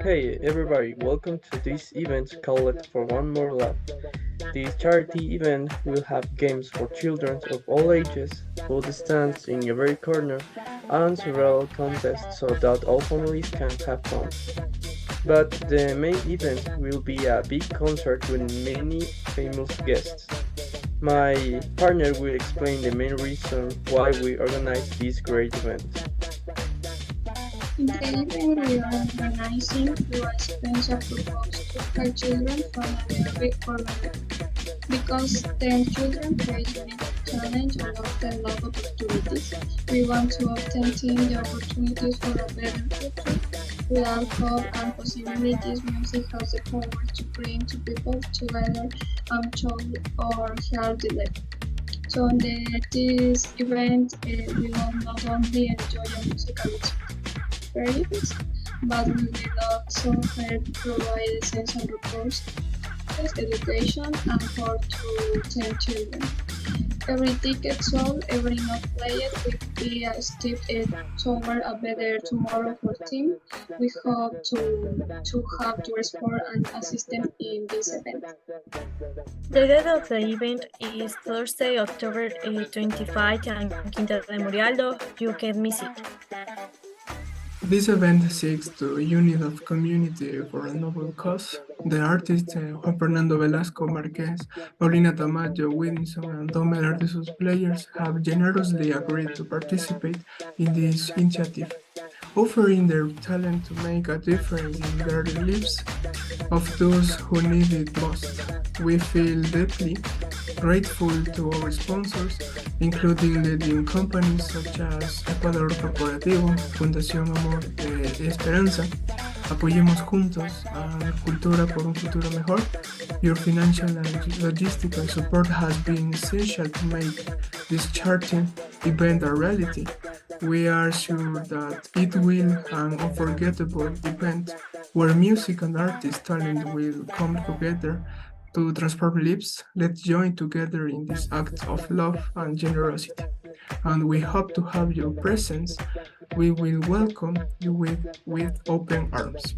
Hey everybody, welcome to this event called For One More Love. This charity event will have games for children of all ages, food stands in every corner, and several contests so that all families can have fun. But the main event will be a big concert with many famous guests. My partner will explain the main reason why we organize this great event. In the event we are organizing, we are special proposed to help children from every corner because then children face unique challenge and often lack opportunities. We want to obtain the opportunities for a better future. Without hope and possibilities, music has the power to bring two people together and solve or help the life. So in this event, we will not only enjoy a musical experience, but we will also help provide essential resources, education, and support to 10 children. Every ticket sold, every note played will be a step toward a better tomorrow for team. We hope to have your support and assistance in this event. The date of the event is Thursday, October 25 in Quinta de Murialdo. You can miss it. This event seeks to unite the community for a noble cause. The artists Juan Fernando Velasco Marquez, Paulina Tamayo, Wilson, and Tom Artisus players have generously agreed to participate in this initiative, offering their talent to make a difference in their lives of those who need it most. We feel deeply grateful to our sponsors, including leading companies such as Ecuador Corporativo, Fundación Amor de Esperanza, Apoyemos Juntos, and Cultura por un Futuro Mejor. Your financial and logistical support has been essential to make this charity event a reality. We are sure that it will an unforgettable event where music and artist talent will come together to transform lives. Let's join together in this act of love and generosity. And we hope to have your presence. We will welcome you with open arms.